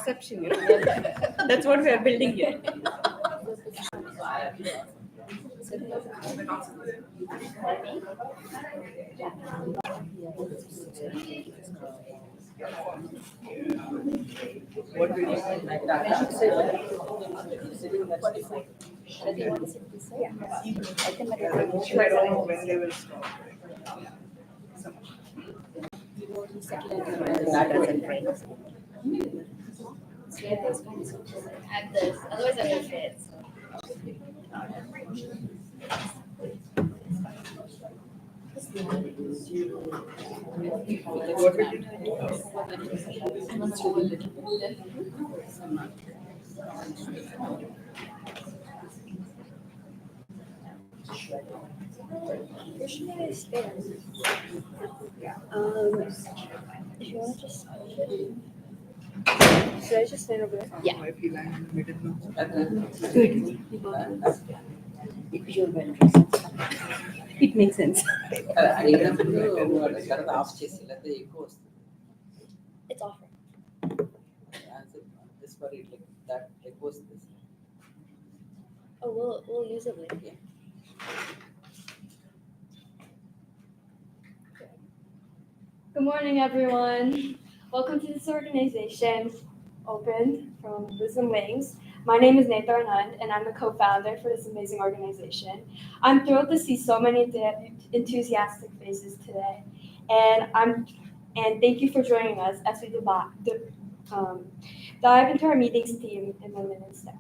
perception, That's what we are building here. What did you say? I don't know when they will stop. That doesn't break. Add this, otherwise I don't fit. What did you do? Should I stand? If you want to just. Should I just stand over there? Yeah. I feel I'm in the middle now. You're well dressed. It makes sense. It's off. Oh, we'll use it later. Good morning, everyone. Welcome to this organization, Open from Wisdom Wings. My name is Neha Anand, and I'm the co-founder for this amazing organization. I'm thrilled to see so many enthusiastic faces today, and thank you for joining us as we dive into our meetings theme in Women in STEM.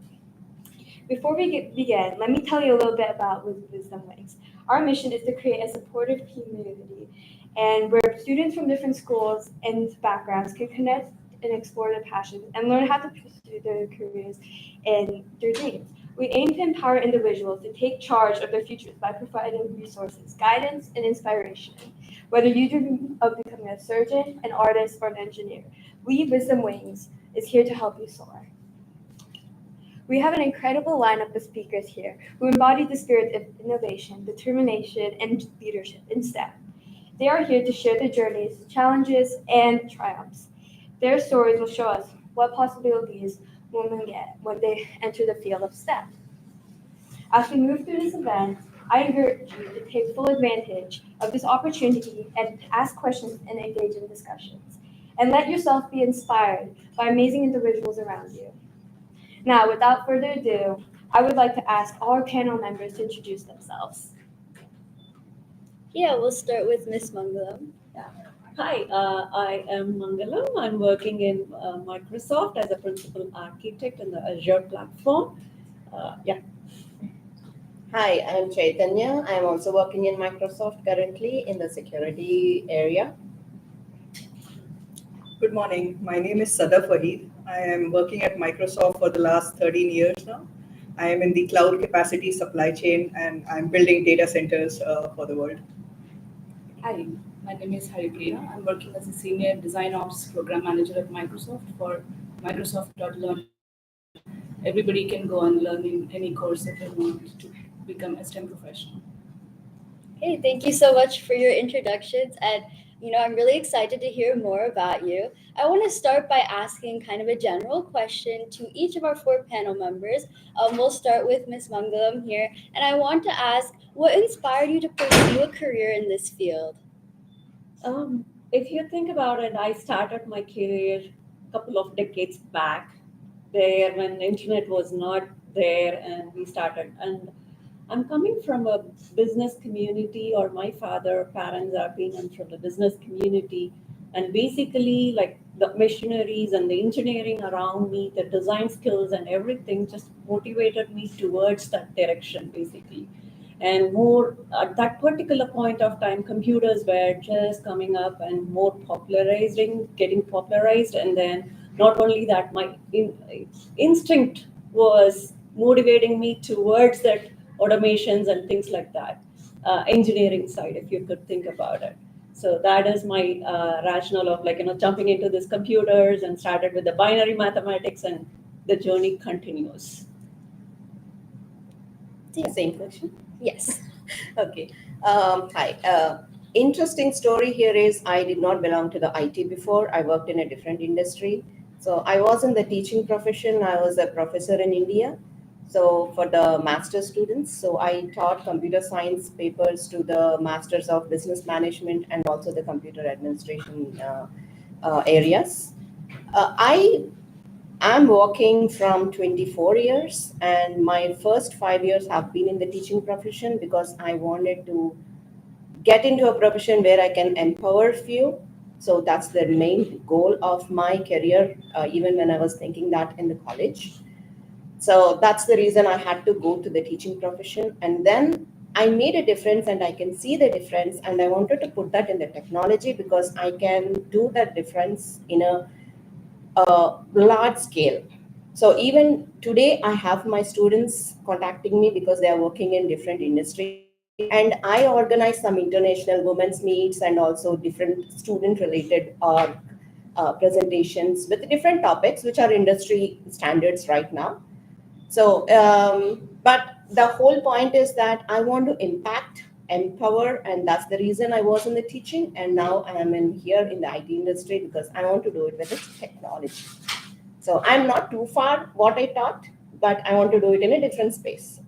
Before we begin, let me tell you a little bit about Wisdom Wings. Our mission is to create a supportive community and where students from different schools and backgrounds can connect and explore their passions and learn how to pursue their careers and their dreams. We aim to empower individuals to take charge of their futures by providing resources, guidance, and inspiration. Whether you dream of becoming a surgeon, an artist, or an engineer, we, Wisdom Wings, is here to help you soar. We have an incredible lineup of speakers here who embody the spirit of innovation, determination, and leadership in STEM. They are here to share their journeys, challenges, and triumphs. Their stories will show us what possibilities women get when they enter the field of STEM. As we move through this event, I encourage you to take full advantage of this opportunity and ask questions and engage in discussions. And let yourself be inspired by amazing individuals around you. Now, without further ado, I would like to ask all our panel members to introduce themselves. Yeah, we'll start with Miss Mangalam. Hi, I am Mangalam. I'm working in Microsoft as a principal architect in the Azure platform. Hi, I'm Chaitanya. I'm also working in Microsoft currently in the security area. Good morning. My name is Sada Farid. I am working at Microsoft for the last 13 years now. I am in the cloud capacity supply chain and I'm building data centers for the world. Hi, my name is Haripriya. I'm working as a senior design ops program manager at Microsoft for Microsoft.learn. Everybody can go and learn in any course if they want to become a STEM professional. Hey, thank you so much for your introductions. And, I'm really excited to hear more about you. I want to start by asking kind of a general question to each of our 4 panel members. We'll start with Ms. Mangalam here. And I want to ask, what inspired you to pursue a career in this field? If you think about it, I started my career a couple of decades back there when the internet was not there and we started. And I'm coming from a business community, or my parents are being from the business community. And basically, like the machineries and the engineering around me, the design skills and everything just motivated me towards that direction, basically. And more at that particular point of time, computers were just coming up and more getting popularized. And then not only that, my instinct was motivating me towards that automations and things like that, engineering side, if you could think about it. So that is my rationale of jumping into these computers and started with the binary mathematics, and the journey continues. Same question? Yes. Okay. Hi. Interesting story here is I did not belong to the IT before. I worked in a different industry. So I was in the teaching profession. I was a professor in India. So for the master students, so I taught computer science papers to the masters of business management and also the computer administration areas. I am working from 24 years, and my first 5 years have been in the teaching profession because I wanted to get into a profession where I can empower few. So that's the main goal of my career, even when I was thinking that in the college. So that's the reason I had to go to the teaching profession. And then I made a difference and I can see the difference. And I wanted to put that in the technology because I can do that difference in a large scale. So even today, I have my students contacting me because they are working in different industries. And I organize some international women's meets and also different student related presentations with different topics, which are industry standards right now. So, but the whole point is that I want to impact, empower, and that's the reason I was in the teaching. And now I am in here in the IT industry because I want to do it with the technology. So I'm not too far what I taught, but I want to do it in a different space.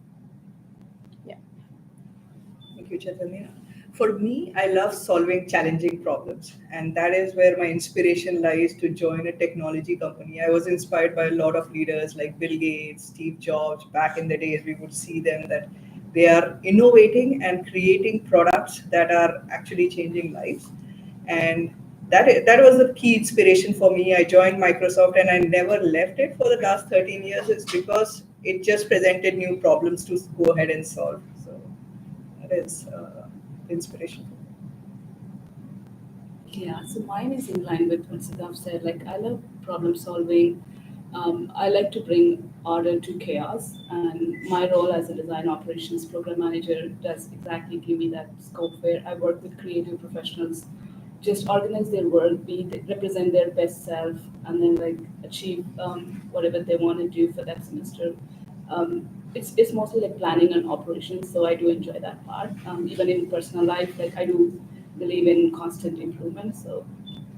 Thank you, Chaitanya. For me, I love solving challenging problems, and that is where my inspiration lies to join a technology company. I was inspired by a lot of leaders like Bill Gates, Steve Jobs. Back in the days, we would see them that they are innovating and creating products that are actually changing lives. And that was the key inspiration for me. I joined Microsoft and I never left it for the last 13 years. It's because it just presented new problems to go ahead and solve. So that is inspiration. Yeah, so mine is in line with what Siddharth said. Like, I love problem solving. I like to bring order to chaos, and my role as a design operations program manager does exactly give me that scope where I work with creative professionals, just organize their work, represent their best self, and then like achieve whatever they want to do for that semester. It's mostly like planning and operations, so I do enjoy that part. Even in personal life, like I do believe in constant improvement, so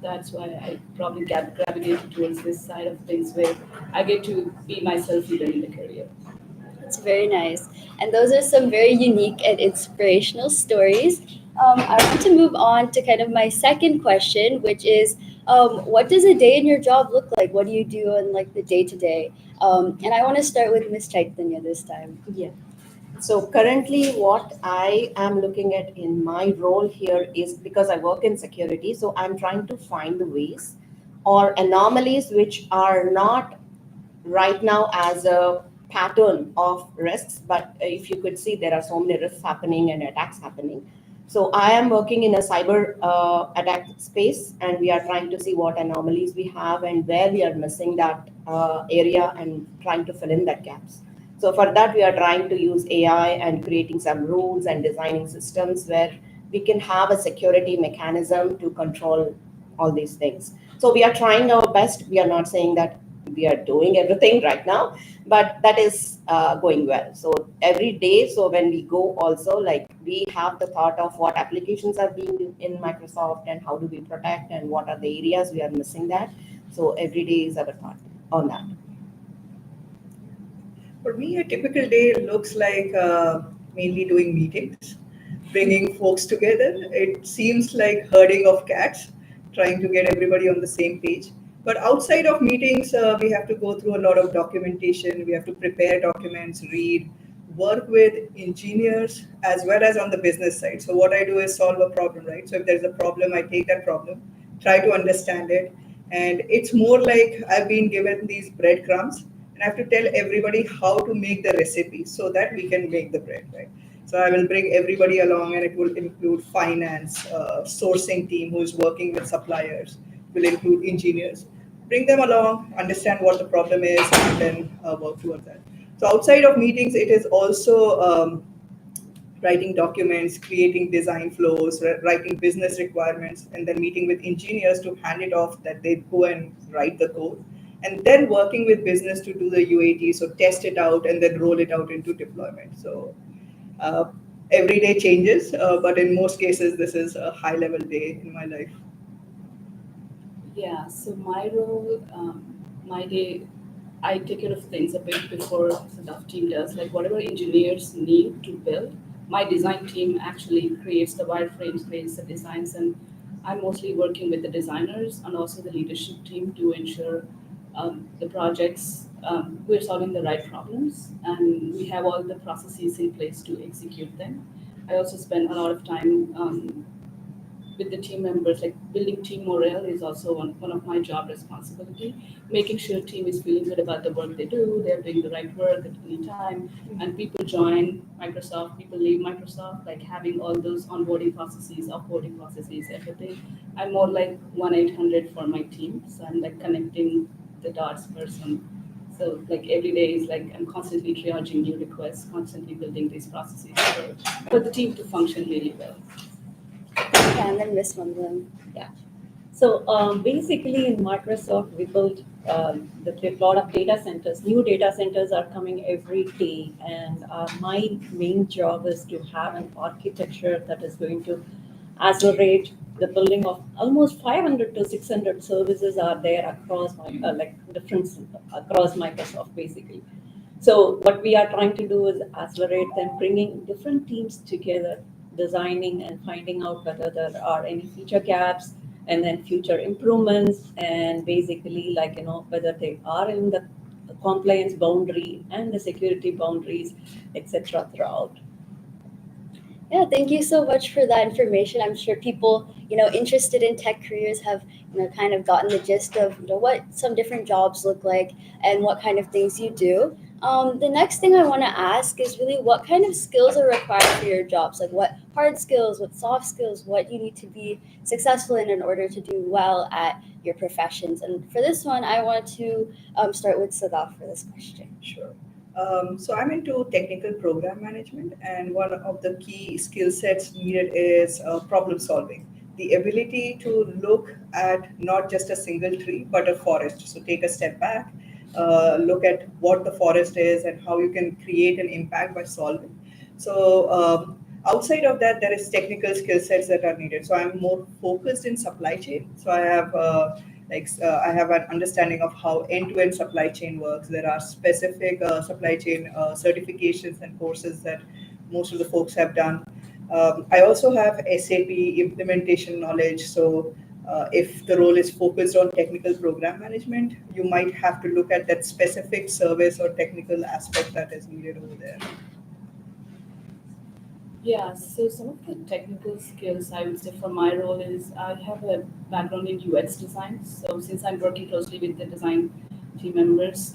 that's why I probably gravitated towards this side of things where I get to be myself even in the career. That's very nice. And those are some very unique and inspirational stories. I want to move on to kind of my second question, which is what does a day in your job look like? What do you do on like the day to day? And I want to start with Miss Chaitanya this time. Yeah. So currently, what I am looking at in my role here is because I work in security, so I'm trying to find the ways or anomalies which are not right now as a pattern of risks, but if you could see, there are so many risks happening and attacks happening. So I am working in a cyber attack space, and we are trying to see what anomalies we have and where we are missing that area and trying to fill in that gaps. So for that, we are trying to use AI and creating some rules and designing systems where we can have a security mechanism to control all these things. So we are trying our best. We are not saying that we are doing everything right now, but that is going well. So every day, so when we go also, like we have the thought of what applications are being in Microsoft and how do we protect and what are the areas we are missing that. So every day is our thought on that. For me, a typical day looks like mainly doing meetings, bringing folks together. It seems like herding of cats, trying to get everybody on the same page. But outside of meetings, we have to go through a lot of documentation. We have to prepare documents, read, work with engineers as well as on the business side. So what I do is solve a problem, right? So if there's a problem, I take that problem, try to understand it, and it's more like I've been given these breadcrumbs and I have to tell everybody how to make the recipe so that we can make the bread, right? So I will bring everybody along, and it will include finance, sourcing team who is working with suppliers, will include engineers. Bring them along, understand what the problem is, and then work towards that. So outside of meetings, it is also writing documents, creating design flows, writing business requirements, and then meeting with engineers to hand it off that they go and write the code. And then working with business to do the UAT, so test it out and then roll it out into deployment. So uh, every day changes, but in most cases, this is a high level day in my life. Yeah, so my role my day, I take care of things a bit before the dev team does. Like whatever engineers need to build, my design team actually creates the wireframes, creates the designs, and I'm mostly working with the designers and also the leadership team to ensure the projects we're solving the right problems and we have all the processes in place to execute them. I also spend a lot of time with the team members, like building team morale is also one of my job responsibility. Making sure team is feeling good about the work they do, they're doing the right work at any time, and people join Microsoft, people leave Microsoft, like having all those onboarding processes, offboarding processes, everything. I'm more like 1-800 for my team, so I'm like connecting the dots person. So like every day is like I'm constantly triaging new requests, constantly building these processes for the team to function really well. And then Miss Mundlam. So basically, in Microsoft, we built a lot of data centers. New data centers are coming every day, and my main job is to have an architecture that is going to accelerate the building of almost 500 to 600 services are there across like different across Microsoft basically. So what we are trying to do is accelerate them, bringing different teams together, designing and finding out whether there are any feature gaps and then future improvements, and basically whether they are in the compliance boundary and the security boundaries, etc. throughout. Yeah, thank you so much for that information. I'm sure people, interested in tech careers have, kind of gotten the gist of, what some different jobs look like and what kind of things you do. The next thing I want to ask is really what kind of skills are required for your jobs? Like what hard skills, what soft skills, what you need to be successful in order to do well at your professions. And for this one, I want to start with Sadaf for this question. Sure. So I'm into technical program management, and one of the key skill sets needed is problem solving. The ability to look at not just a single tree, but a forest. So take a step back, look at what the forest is and how you can create an impact by solving. So outside of that, there is technical skill sets that are needed. So I'm more focused in supply chain. So I have I have an understanding of how end-to-end supply chain works. There are specific supply chain certifications and courses that most of the folks have done. I also have SAP implementation knowledge. So if the role is focused on technical program management, you might have to look at that specific service or technical aspect that is needed over there. Yeah, so some of the technical skills I would say for my role is I have a background in UX design. So since I'm working closely with the design team members,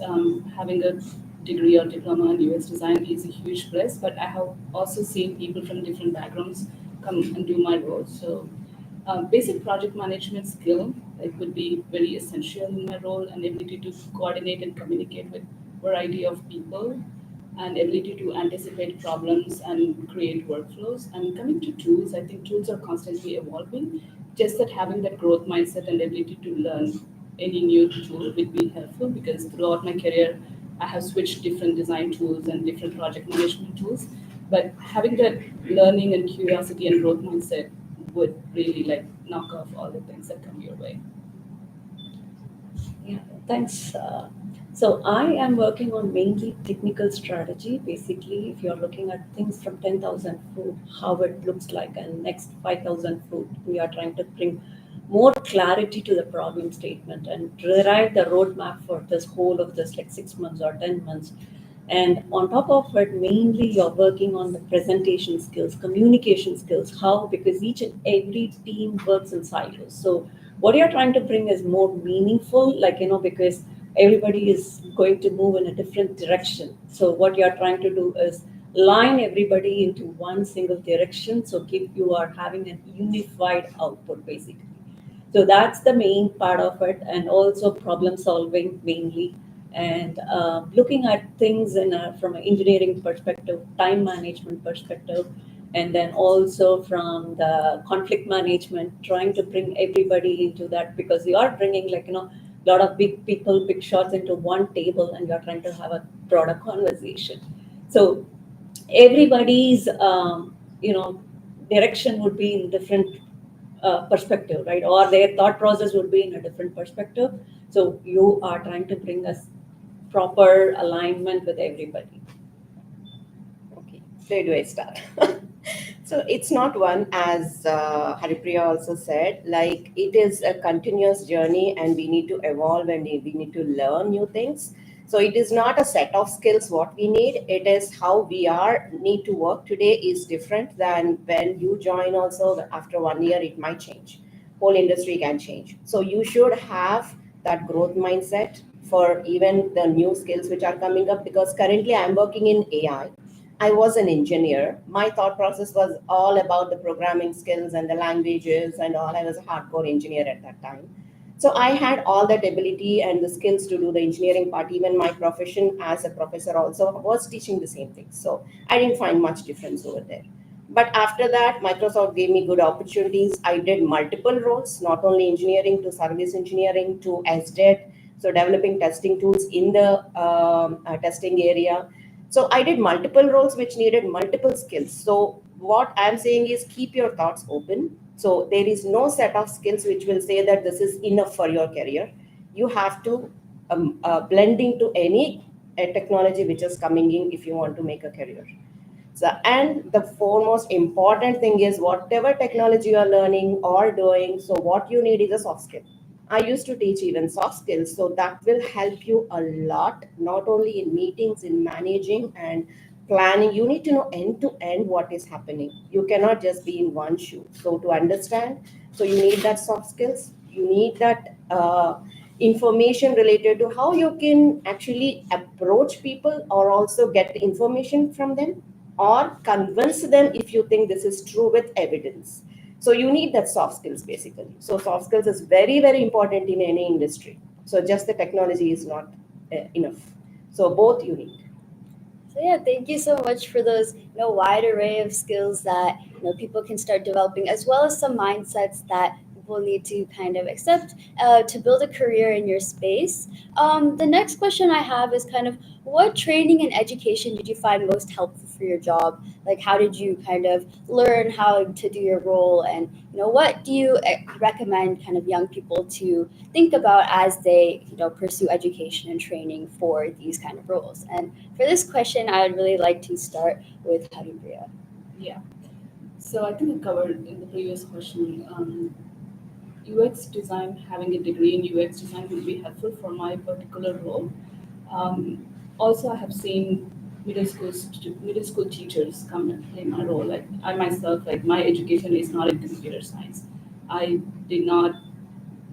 having a degree or diploma in UX design is a huge plus. But I have also seen people from different backgrounds come and do my role. So basic project management skill like would be very essential in my role, and ability to coordinate and communicate with variety of people and ability to anticipate problems and create workflows. And coming to tools, I think tools are constantly evolving. Just that having that growth mindset and ability to learn any new tool would be helpful because throughout my career, I have switched different design tools and different project management tools. But having that learning and curiosity and growth mindset would really like knock off all the things that come your way. Yeah, thanks. So I am working on mainly technical strategy. Basically, if you're looking at things from 10,000 foot, how it looks like, and next 5,000 foot, we are trying to bring more clarity to the problem statement and derive the roadmap for this whole of this, like 6 months or 10 months. And on top of it, mainly you're working on the presentation skills, communication skills. How? Because each and every team works in silos. So what you're trying to bring is more meaningful, because everybody is going to move in a different direction. So what you're trying to do is line everybody into one single direction. So you are having a unified output basically. So that's the main part of it, and also problem solving mainly, and looking at things from an engineering perspective, time management perspective, and then also from the conflict management, trying to bring everybody into that because you are bringing a lot of big people, big shots into one table, and you're trying to have a broader conversation. So everybody's direction would be in different perspective, right? Or their thought process would be in a different perspective. So you are trying to bring us proper alignment with everybody. Okay, where do I start? So it's not one, as Haripriya also said, like it is a continuous journey and we need to evolve and we need to learn new things. So it is not a set of skills what we need. It is how we are need to work today is different than when you join also. After 1 year, it might change. Whole industry can change. So you should have that growth mindset for even the new skills which are coming up, because currently I'm working in AI. I was an engineer. My thought process was all about the programming skills and the languages and all. I was a hardcore engineer at that time. So I had all that ability and the skills to do the engineering part. Even my profession as a professor also was teaching the same thing. So I didn't find much difference over there. But after that, Microsoft gave me good opportunities. I did multiple roles, not only engineering to service engineering to SDET, so developing testing tools in the testing area. So I did multiple roles which needed multiple skills. So what I'm saying is keep your thoughts open. So there is no set of skills which will say that this is enough for your career. You have to blend into any technology which is coming in if you want to make a career. So, and the foremost important thing is whatever technology you are learning or doing, so what you need is a soft skill. I used to teach even soft skills, so that will help you a lot, not only in meetings, in managing and planning. You need to know end to end what is happening. You cannot just be in one shoe. So to understand, so you need that soft skills. You need that information related to how you can actually approach people or also get the information from them or convince them if you think this is true with evidence. So you need that soft skills basically. So soft skills is very, very important in any industry. So just the technology is not enough. So both you need. So yeah, thank you so much for those wide array of skills that people can start developing, as well as some mindsets that people need to kind of accept to build a career in your space. The next question I have is kind of what training and education did you find most helpful for your job? Like, how did you kind of learn how to do your role, and what do you recommend kind of young people to think about as they pursue education and training for these kind of roles? And for this question, I would really like to start with Haripriya. Yeah. So I think I covered in the previous question. UX design, having a degree in UX design would be helpful for my particular role. Also, I have seen middle school teachers come and play my role. Like I myself, like my education is not in computer science. I did not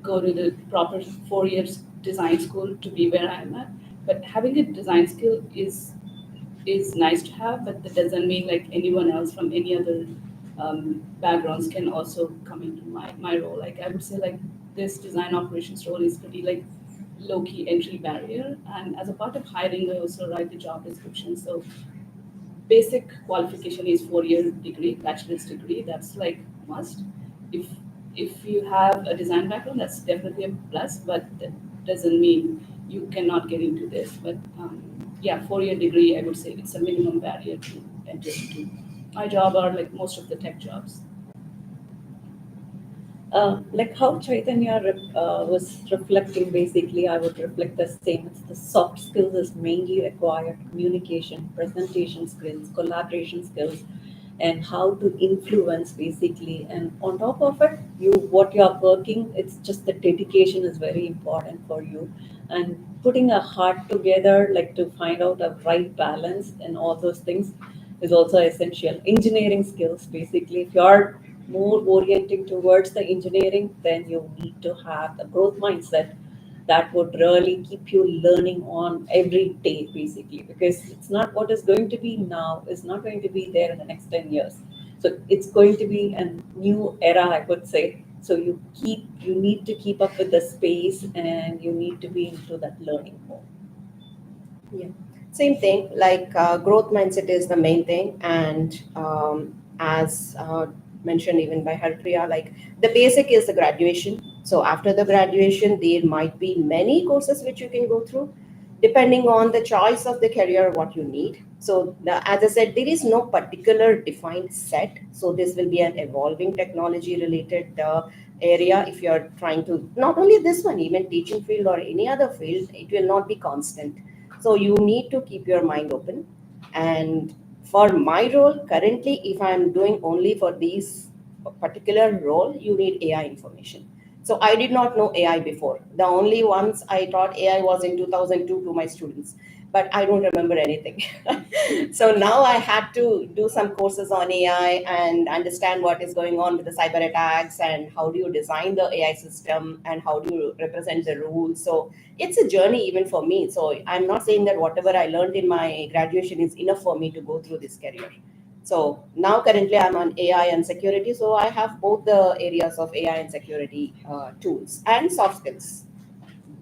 go to the proper 4 years design school to be where I am at. But having a design skill is nice to have, but that doesn't mean like anyone else from any other backgrounds can also come into my role. Like I would say like this design operations role is pretty like low-key entry barrier. And as a part of hiring, I also write the job description. So basic qualification is 4 year degree, bachelor's degree. That's like must. If if you have a design background, that's definitely a plus, but that doesn't mean you cannot get into this. But yeah, 4 year degree, I would say it's a minimum barrier to enter into my job or like most of the tech jobs. Like how Chaitanya was reflecting, basically, I would reflect the same. It's the soft skills is mainly required communication, presentation skills, collaboration skills, and how to influence basically. And on top of it, what you are working, it's just the dedication is very important for you. And putting a heart together, like to find out a right balance and all those things is also essential. Engineering skills, basically, if you're more orienting towards the engineering, then you need to have the growth mindset that would really keep you learning on every day, basically, because it's not what is going to be now, is not going to be there in the next 10 years. So it's going to be a new era, I would say. So you need to keep up with the space and you need to be into that learning mode. Yeah, same thing. Like growth mindset is the main thing, and as mentioned even by Harpriya, like the basic is the graduation. So after the graduation, there might be many courses which you can go through. depending on the choice of the career, what you need. So, as I said, there is no particular defined set. So, this will be an evolving technology related area. If you're trying to, not only this one, even teaching field or any other field, it will not be constant. So, you need to keep your mind open. And for my role currently, if I'm doing only for these particular role, you need AI information. So I did not know AI before. The only once I taught AI was in 2002 to my students, but I don't remember anything. So now I had to do some courses on AI and understand what is going on with the cyber attacks and how do you design the AI system and how do you represent the rules. So it's a journey even for me. So I'm not saying that whatever I learned in my graduation is enough for me to go through this career. So now currently I'm on AI and security. So I have both the areas of AI and security tools and soft skills.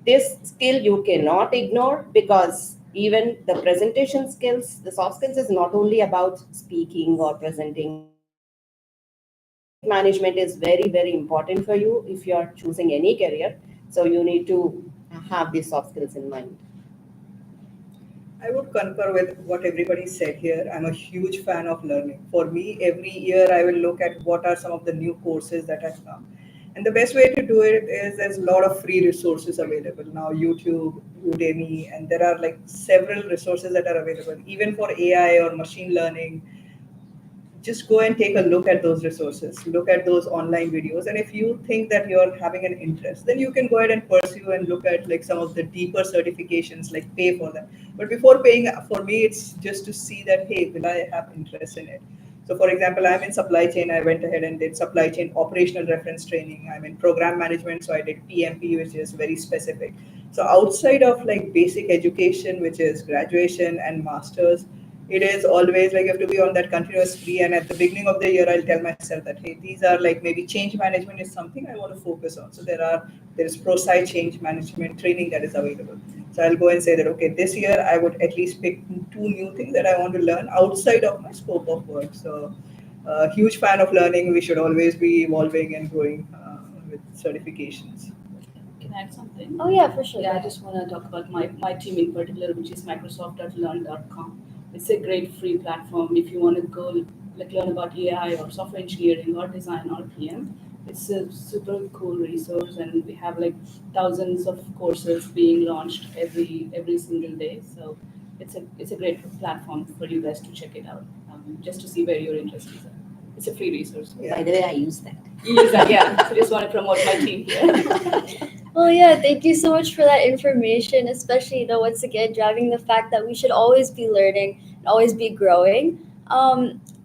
This skill you cannot ignore because even the presentation skills, the soft skills is not only about speaking or presenting. Management is very, very important for you if you're choosing any career. So you need to have these soft skills in mind. I would concur with what everybody said here. I'm a huge fan of learning. For me, every year I will look at what are some of the new courses that have come. And the best way to do it is there's a lot of free resources available now, YouTube, Udemy, and there are like several resources that are available, even for AI or machine learning. Just go and take a look at those resources, look at those online videos, and if you think that you're having an interest, then you can go ahead and pursue and look at like some of the deeper certifications, like pay for them. But before paying, for me it's just to see that, hey, will I have interest in it? So for example, I'm in supply chain. I went ahead and did supply chain operational reference training. I'm in program management, so I did PMP, which is very specific. So outside of like basic education, which is graduation and masters, it is always like you have to be on that continuous free. And at the beginning of the year, I'll tell myself that, hey, these are like maybe change management is something I want to focus on. So there is ProSci change management training that is available. So I'll go and say that, okay, this year I would at least pick two new things that I want to learn outside of my scope of work. So huge fan of learning. We should always be evolving and growing with certifications. Can I add something? Oh yeah, for sure. Yeah, I just want to talk about my team in particular, which is Microsoft.learn.com. It's a great free platform if you want to go like learn about AI or software engineering or design or PM. It's a super cool resource, and we have like thousands of courses being launched every single day. So it's a great platform for you guys to check it out, just to see where your interests are. It's a free resource. By the way, I use that. You use that, yeah. So just want to promote my team here. Well, yeah, thank you so much for that information, especially, once again, driving the fact that we should always be learning and always be growing.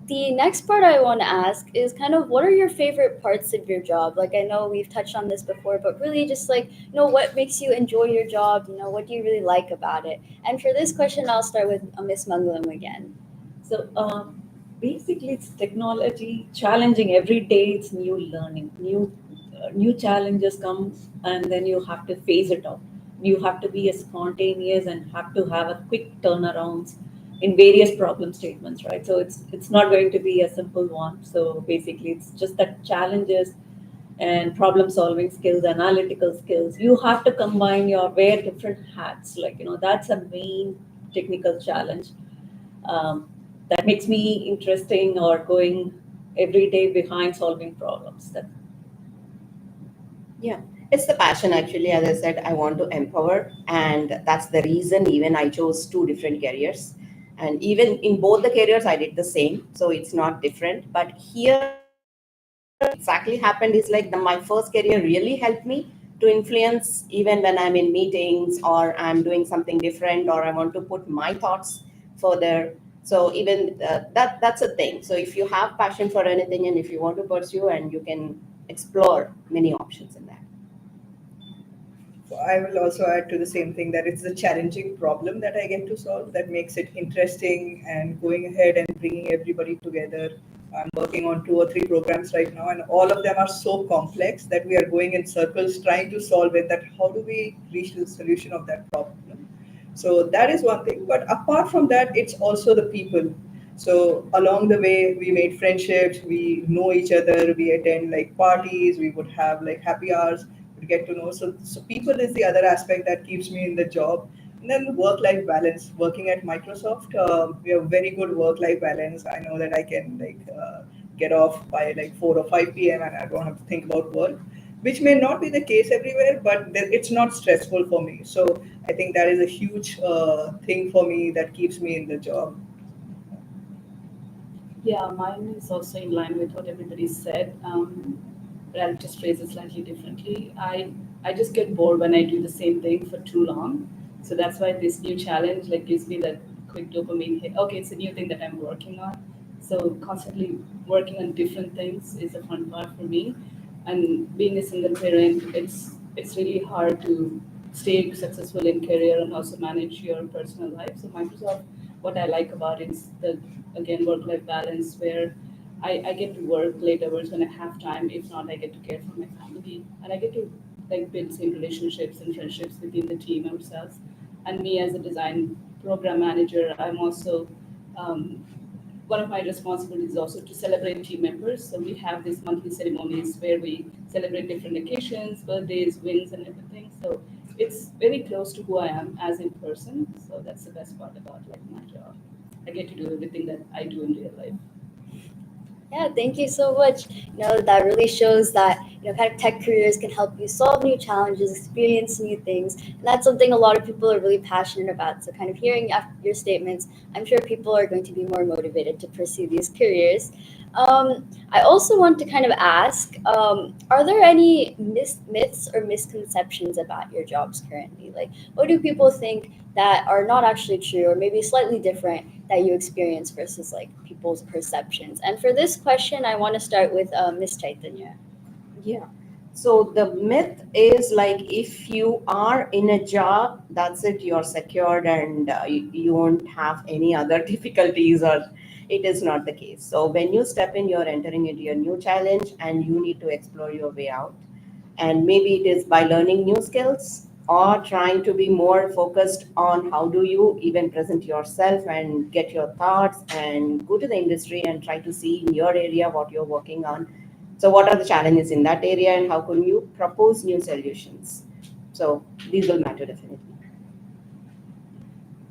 The next part I want to ask is kind of what are your favorite parts of your job? Like, I know we've touched on this before, but really just like, what makes you enjoy your job? What do you really like about it? And for this question, I'll start with Miss Mangalam again. So basically, it's technology challenging every day. It's new learning, new challenges come, and then you have to face it out. You have to be spontaneous and have to have a quick turnarounds in various problem statements, right? So it's not going to be a simple one. So basically, it's just that challenges and problem solving skills, analytical skills. You have to combine your wear different hats. Like that's a main technical challenge. That makes me interesting or going every day behind solving problems. Yeah, it's the passion actually. As I said, I want to empower, and that's the reason even I chose two different careers. And even in both the careers, I did the same, so it's not different. But here, exactly happened is like my first career really helped me to influence even when I'm in meetings or I'm doing something different or I want to put my thoughts further. So even that's a thing. So if you have passion for anything and if you want to pursue, and you can explore many options in that. I will also add to the same thing that it's the challenging problem that I get to solve that makes it interesting and going ahead and bringing everybody together. I'm working on 2 or 3 programs right now, and all of them are so complex that we are going in circles trying to solve it. That how do we reach the solution of that problem? So that is one thing. But apart from that, it's also the people. So along the way, we made friendships, we know each other, we attend like parties, we would have like happy hours, we get to know. So people is the other aspect that keeps me in the job. And then work-life balance. Working at Microsoft, we have very good work-life balance. I know that I can get off by like 4 or 5 p.m. and I don't have to think about work, which may not be the case everywhere, but it's not stressful for me. So I think that is a huge thing for me that keeps me in the job. Yeah, mine is also in line with what everybody said. But I'll just phrase it slightly differently. I just get bored when I do the same thing for too long. So that's why this new challenge like gives me that quick dopamine hit. Okay, it's a new thing that I'm working on. So constantly working on different things is a fun part for me. And being a single parent, it's really hard to stay successful in career and also manage your personal life. So Microsoft, what I like about it is the again work-life balance where I get to work late hours when I have time. If not, I get to care for my family and I get to like build same relationships and friendships within the team ourselves. And me as a design program manager, I'm also um, one of my responsibilities is also to celebrate team members. So we have these monthly ceremonies where we celebrate different occasions, birthdays, wins, and everything. So it's very close to who I am as in person. So that's the best part about like my job. I get to do everything that I do in real life. Yeah, thank you so much. That really shows that, kind of tech careers can help you solve new challenges, experience new things. And that's something a lot of people are really passionate about. So kind of hearing your statements, I'm sure people are going to be more motivated to pursue these careers. I also want to kind of ask, are there any myths or misconceptions about your jobs currently? Like, what do people think that are not actually true or maybe slightly different that you experience versus like people's perceptions? And for this question, I want to start with Miss Chaitanya. Yeah. So the myth is like if you are in a job, that's it, you're secured and you won't have any other difficulties, or it is not the case. So when you step in, you're entering into a new challenge and you need to explore your way out. And maybe it is by learning new skills or trying to be more focused on how do you even present yourself and get your thoughts and go to the industry and try to see in your area what you're working on. So what are the challenges in that area and how can you propose new solutions? So these will matter definitely.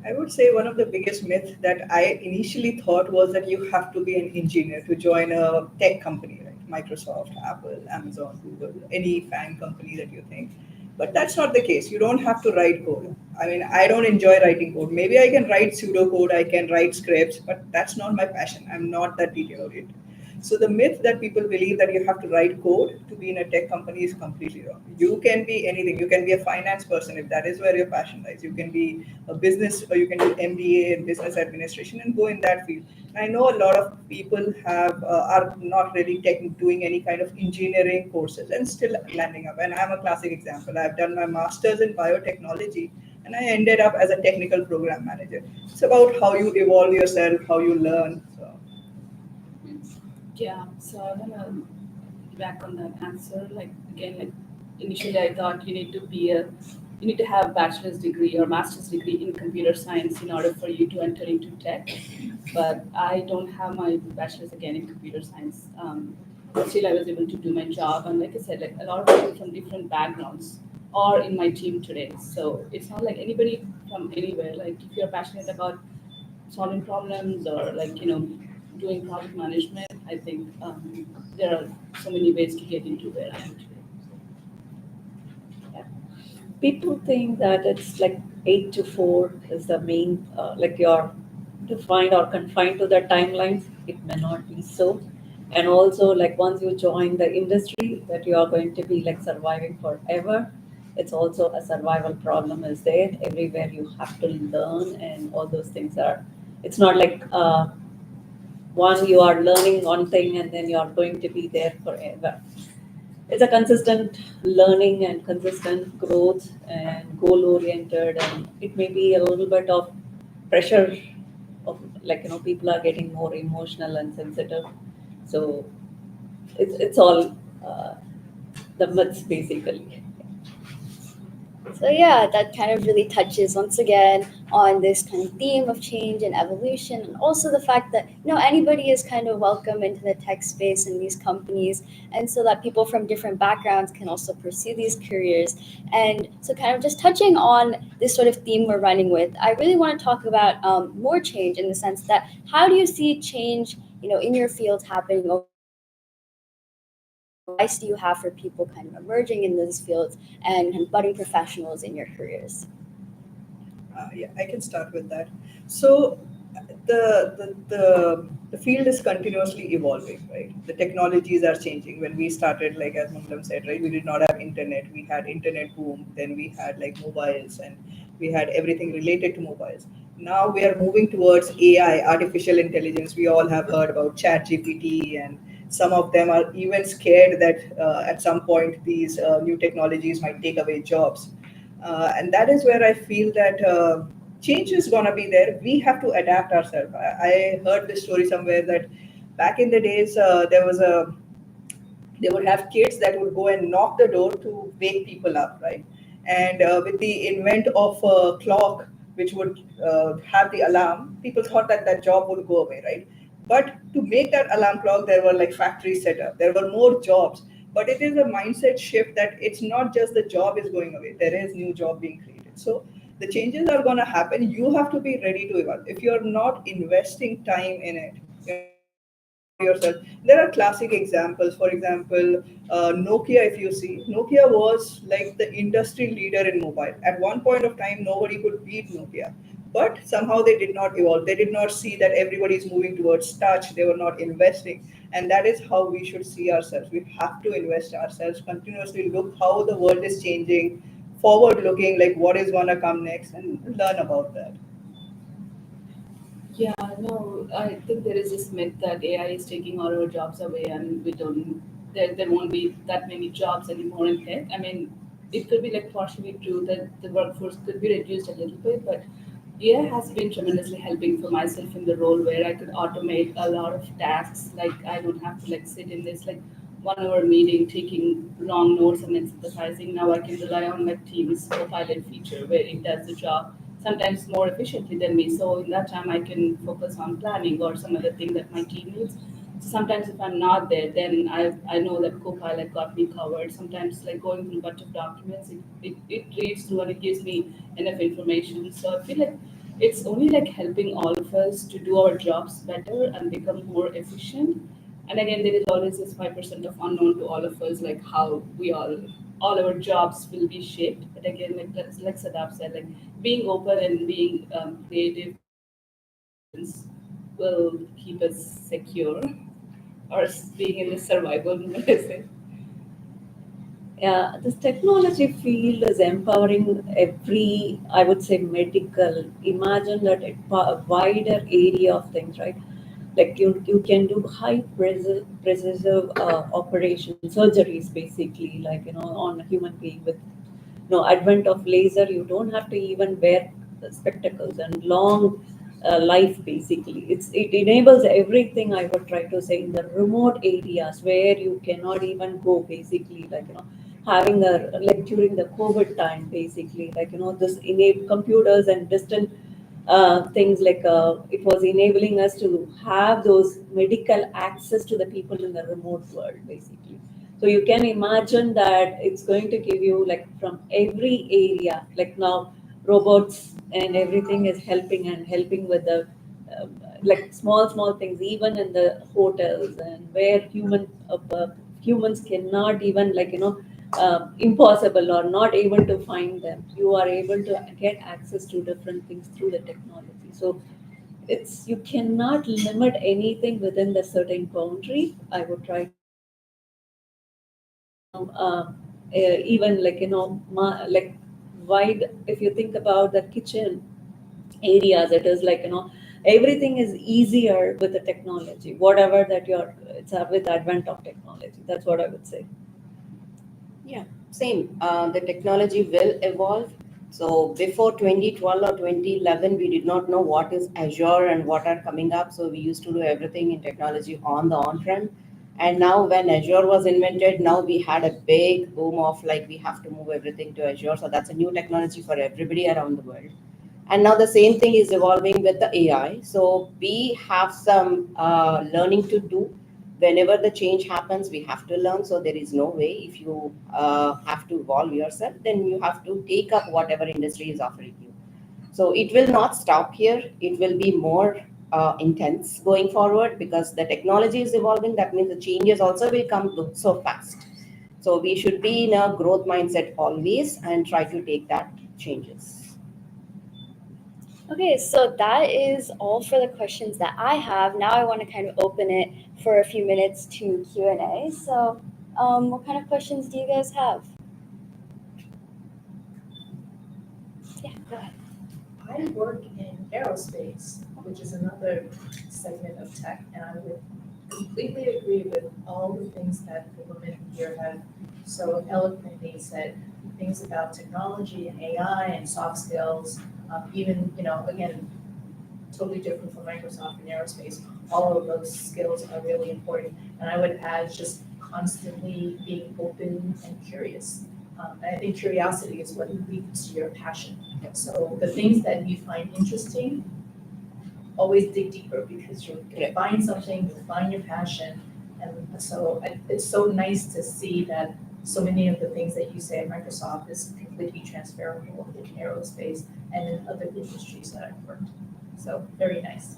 I would say one of the biggest myths that I initially thought was that you have to be an engineer to join a tech company, right? Microsoft, Apple, Amazon, Google, any FANG company that you think. But that's not the case. You don't have to write code. I mean, I don't enjoy writing code. Maybe I can write pseudocode, I can write scripts, but that's not my passion. I'm not that detail oriented. So the myth that people believe that you have to write code to be in a tech company is completely wrong. You can be anything. You can be a finance person if that is where your passion lies. You can be a business, or you can do MBA in business administration and go in that field. I know a lot of people are not really doing any kind of engineering courses and still landing up. And I'm a classic example. I've done my master's in biotechnology and I ended up as a technical program manager. It's about how you evolve yourself, how you learn. So Yeah, so I wanna back on that answer. Like again, like initially I thought you need to have bachelor's degree or master's degree in computer science in order for you to enter into tech. But I don't have my bachelor's again in computer science. Still, I was able to do my job, and like I said, like a lot of people from different backgrounds are in my team today. So it's not like anybody from anywhere. Like if you're passionate about solving problems or like doing project management, I think there are so many ways to get into where I am today. People think that it's like 8 to 4 is the main, like you're defined or confined to the timelines. It may not be so. And also, like once you join the industry, that you are going to be like surviving forever. It's also a survival problem is there. Everywhere you have to learn, and all those things are. It's not like one you are learning one thing and then you are going to be there forever. It's a consistent learning and consistent growth and goal oriented, and it may be a little bit of pressure of like people are getting more emotional and sensitive. So it's all the myths basically. So yeah, that kind of really touches once again on this kind of theme of change and evolution, and also the fact that anybody is kind of welcome into the tech space and these companies, and so that people from different backgrounds can also pursue these careers. And so, kind of just touching on this sort of theme we're running with, I really want to talk about more change in the sense that how do you see change, in your field happening over advice do you have for people kind of emerging in these fields and kind of budding professionals in your careers? Yeah, I can start with that. So the field is continuously evolving, right? The technologies are changing. When we started, like as Mangalam said, right, we did not have internet. We had internet boom. Then we had like mobiles, and we had everything related to mobiles. Now we are moving towards AI, artificial intelligence. We all have heard about Chat GPT, and some of them are even scared that at some point these new technologies might take away jobs. And that is where I feel that change is going to be there. We have to adapt ourselves. I heard this story somewhere that back in the days, they would have kids that would go and knock the door to wake people up, right? And with the invent of a clock, which would have the alarm, people thought that that job would go away, right? But to make that alarm clock, there were like factories set up. There were more jobs, but it is a mindset shift that it's not just the job is going away. There is new job being created. So the changes are going to happen. You have to be ready to evolve. If you're not investing time in it, yourself. There are classic examples. For example, Nokia, if you see, Nokia was like the industry leader in mobile. At one point of time, nobody could beat Nokia. But somehow they did not evolve. They did not see that everybody is moving towards touch. They were not investing. And that is how we should see ourselves. We have to invest ourselves, continuously look how the world is changing, forward looking, like what is going to come next, and learn about that. Yeah, no, I think there is this myth that AI is taking all our jobs away and we don't, there won't be that many jobs anymore in tech. I mean, it could be like partially true that the workforce could be reduced a little bit, but AI has been tremendously helping for myself in the role where I could automate a lot of tasks. Like I don't have to like sit in this like 1 hour meeting taking long notes and then synthesizing. Now I can rely on my team's Copilot feature where it does the job sometimes more efficiently than me. So in that time, I can focus on planning or some other thing that my team needs. So sometimes if I'm not there, then I know that Copilot got me covered. Sometimes like going through a bunch of documents, it reads through and it gives me enough information. So I feel like it's only like helping all of us to do our jobs better and become more efficient. And again, there is always this 5% of unknown to all of us, like how we all our jobs will be shaped. But again, like Sadaf said, like being open and being creative will keep us secure or being in the survival mode, I say. Yeah, this technology field is empowering every, I would say, medical. Imagine that a wider area of things, right? Like you can do high precision operation surgeries, basically, like on a human being with no advent of laser. You don't have to even wear the spectacles and long life. Basically, it enables everything. I would try to say in the remote areas where you cannot even go. Basically, like having a like during the COVID time, basically, like this enable computers and distant things like it was enabling us to have those medical access to the people in the remote world, basically. So you can imagine that it's going to give you like from every area, like now robots and everything is helping and helping with the uh, like small things, even in the hotels and where humans cannot even like impossible or not able to find them. You are able to get access to different things through the technology. So it's you cannot limit anything within the certain boundary. I would try even like like wide. If you think about the kitchen areas, it is like everything is easier with the technology. Whatever that you're, it's with advent of technology. That's what I would say. Yeah, same. The technology will evolve. So before 2012 or 2011, we did not know what is Azure and what are coming up. So we used to do everything in technology on the on-prem. And now when Azure was invented, now we had a big boom of like we have to move everything to Azure. So that's a new technology for everybody around the world. And now the same thing is evolving with the AI. So we have some learning to do. Whenever the change happens, we have to learn. So there is no way if you have to evolve yourself, then you have to take up whatever industry is offering you. So it will not stop here. It will be more intense going forward because the technology is evolving. That means the changes also will come so fast. So we should be in a growth mindset always and try to take that changes. Okay, so that is all for the questions that I have. Now I want to kind of open it for a few minutes to Q&A. So what kind of questions do you guys have? Yeah, go ahead. I work in aerospace, which is another segment of tech, and I would completely agree with all the things that the women here have so eloquently said, things about technology and AI and soft skills, even, again, totally different from Microsoft and aerospace. All of those skills are really important, and I would add just constantly being open and curious. And I think curiosity is what leads to your passion. So the things that you find interesting, always dig deeper because you'll find something, you'll find your passion. And so it's so nice to see that so many of the things that you say at Microsoft is completely transferable in aerospace and in other industries that I've worked. So very nice.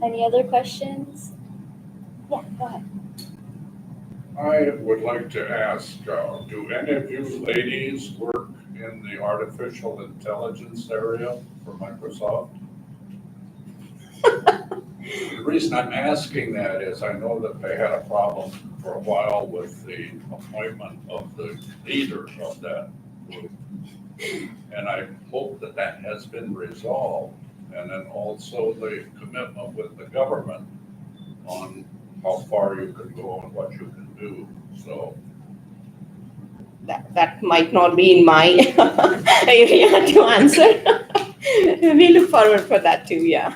Any other questions? Yeah, go ahead. I would like to ask, do any of you ladies work in the artificial intelligence area for Microsoft? The reason I'm asking that is I know that they had a problem for a while with the appointment of the leader of that group. And I hope that that has been resolved. And then also the commitment with the government on how far you can go and what you can do. So That might not be in my area to answer. We look forward for that too, yeah.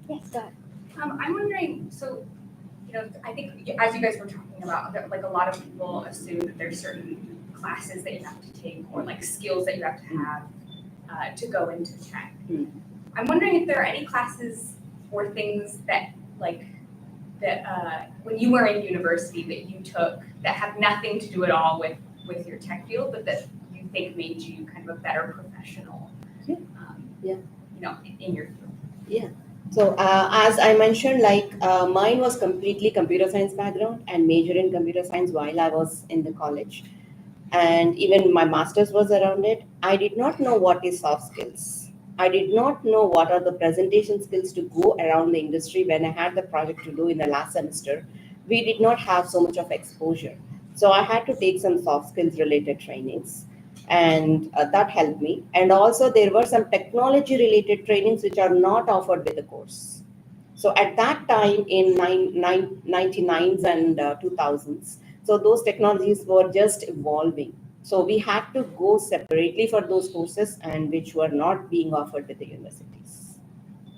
Yes, go ahead. I'm wondering, so, I think as you guys were talking about, that like a lot of people assume that there's certain classes that you have to take or like skills that you have to have to go into tech. I'm wondering if there are any classes or things that when you were in university that you took that have nothing to do at all with your tech field, but that you think made you kind of a better professional, in your field. So as I mentioned, mine was completely computer science background and major in computer science while I was in the college. And even my master's was around it. I did not know what is soft skills. I did not know what are the presentation skills to go around the industry when I had the project to do in the last semester. We did not have so much of exposure. So I had to take some soft skills related trainings and that helped me. And also there were some technology related trainings which are not offered with the course. So at that time in 99s and 2000s, so those technologies were just evolving. So we had to go separately for those courses and which were not being offered with the universities.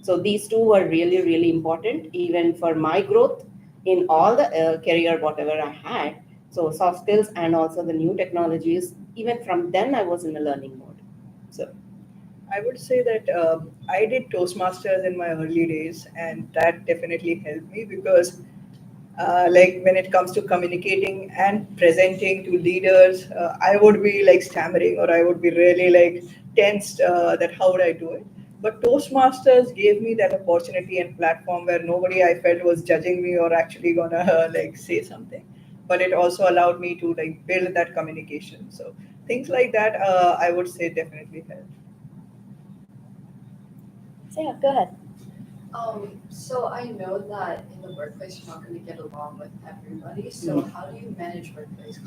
So these two were really, really important even for my growth in all the career, whatever I had. So soft skills and also the new technologies, even from then I was in a learning mode. So I would say that I did Toastmasters in my early days, and that definitely helped me because, like, when it comes to communicating and presenting to leaders, I would be like stammering or I would be really like tensed that how would I do it. But Toastmasters gave me that opportunity and platform where nobody I felt was judging me or actually gonna like say something. But it also allowed me to like build that communication. So things like that, I would say definitely helped. So yeah, go ahead. So I know that in the workplace you're not going to get along with everybody. So how do you manage workplace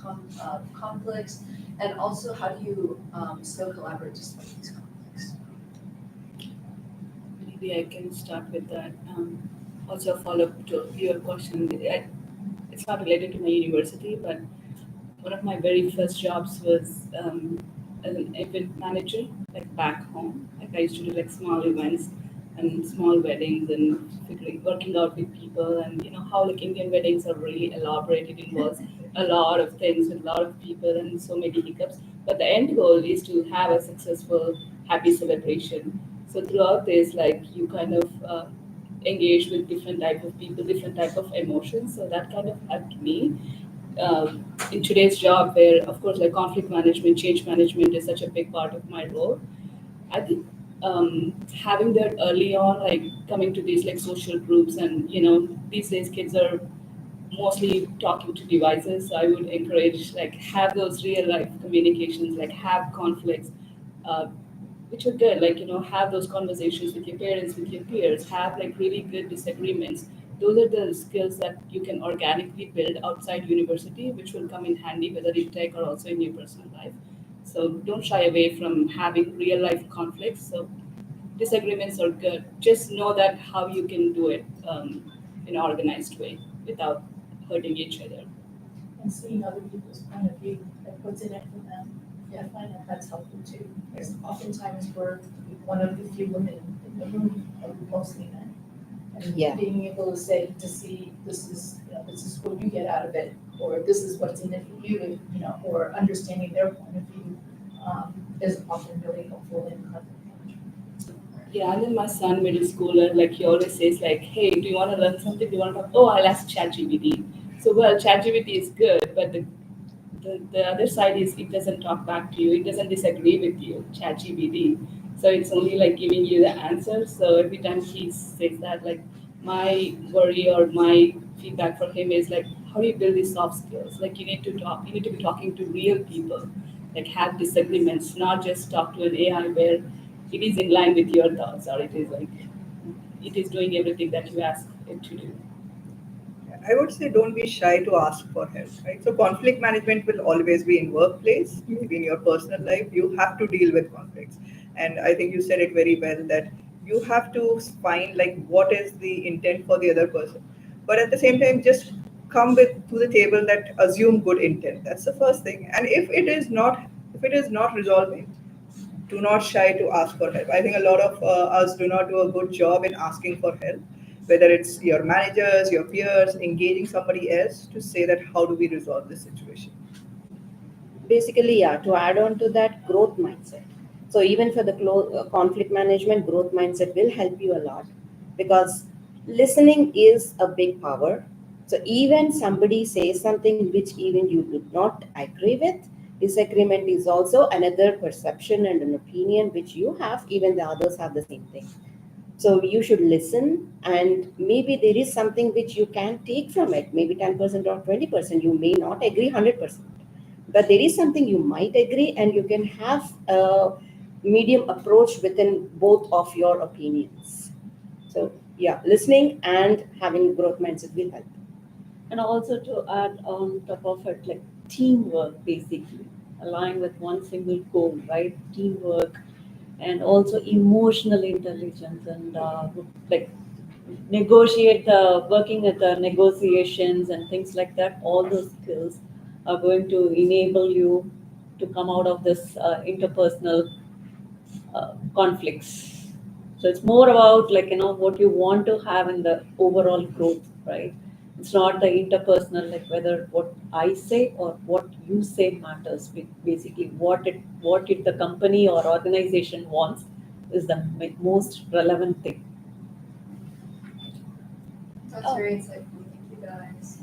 conflicts, and also how do you still collaborate despite these conflicts? Maybe I can start with that. Also follow up to your question. It's not related to my university, but one of my very first jobs was as an event manager, like back home. Like I used to do like small events, and small weddings and working out with people, and how like Indian weddings are really elaborate. It involves a lot of things with a lot of people and so many hiccups. But the end goal is to have a successful, happy celebration. So throughout this, like you kind of engage with different type of people, different type of emotions. So that kind of helped me in today's job, where of course like conflict management, change management is such a big part of my role. I think having that early on, like coming to these like social groups, and these days kids are mostly talking to devices. So I would encourage like have those real life communications, like have conflicts, uh, which are good. Like have those conversations with your parents, with your peers. Have like really good disagreements. Those are the skills that you can organically build outside university, which will come in handy whether in tech or also in your personal life. So don't shy away from having real life conflicts. So disagreements are good. Just know that how you can do it in an organized way without hurting each other. And seeing other people's point of view, like what's in it for them. Yeah, I find that that's helpful too. Because oftentimes we're one of the few women in the room, or mostly men. And Yeah. being able to say, to see, this is what you get out of it, or this is what's in it for you, or understanding their point of view, is often really helpful in conflict management. Yeah, and then my son, middle schooler, like he always says, like, "Hey, do you want to learn something? Do you want to talk? Oh, I'll ask ChatGPT." So, well, ChatGPT is good, but the other side is it doesn't talk back to you. It doesn't disagree with you, ChatGPT. So it's only like giving you the answer. So every time he says that, like my worry or my feedback for him is like, how do you build these soft skills? Like you need to talk. You need to be talking to real people. Like have disagreements, not just talk to an AI where it is in line with your thoughts, or it is like it is doing everything that you ask it to do. I would say don't be shy to ask for help, right? So conflict management will always be in workplace, maybe in your personal life. You have to deal with conflicts. And I think you said it very well that you have to find like what is the intent for the other person. But at the same time, just come with to the table that assume good intent. That's the first thing. And if it is not resolving, do not shy to ask for help. I think a lot of us do not do a good job in asking for help, whether it's your managers, your peers, engaging somebody else to say that how do we resolve this situation. Basically, yeah, to add on to that, growth mindset. So even for the conflict management, growth mindset will help you a lot, because listening is a big power. So even somebody says something which even you do not agree with, disagreement is also another perception and an opinion which you have, even the others have the same thing. So you should listen, and maybe there is something which you can take from it, maybe 10% or 20%. You may not agree 100%, but there is something you might agree, and you can have a medium approach within both of your opinions. So yeah, listening and having growth mindset will help. And also to add on top of it, like teamwork, basically, align with one single goal, right? Teamwork, and also emotional intelligence, and like negotiate the working at the negotiations and things like that. All those skills are going to enable you to come out of this interpersonal conflicts. So it's more about like what you want to have in the overall growth, right? It's not the interpersonal, like whether what I say or what you say matters. Basically, what it the company or organization wants is the most relevant thing. That's Oh. very insightful. Thank you guys.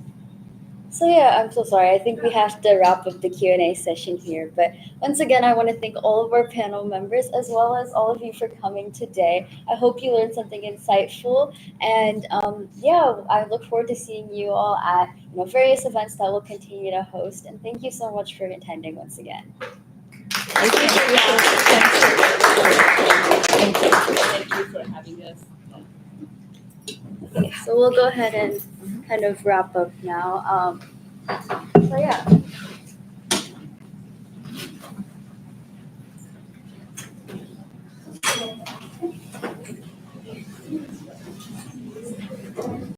So yeah, I'm so sorry. I think we have to wrap up the Q&A session here. But once again, I want to thank all of our panel members as well as all of you for coming today. I hope you learned something insightful, and yeah, I look forward to seeing you all at various events that we'll continue to host. And thank you so much for attending once again. Thank you for having us. Okay, so we'll go ahead and kind of wrap up now. So yeah.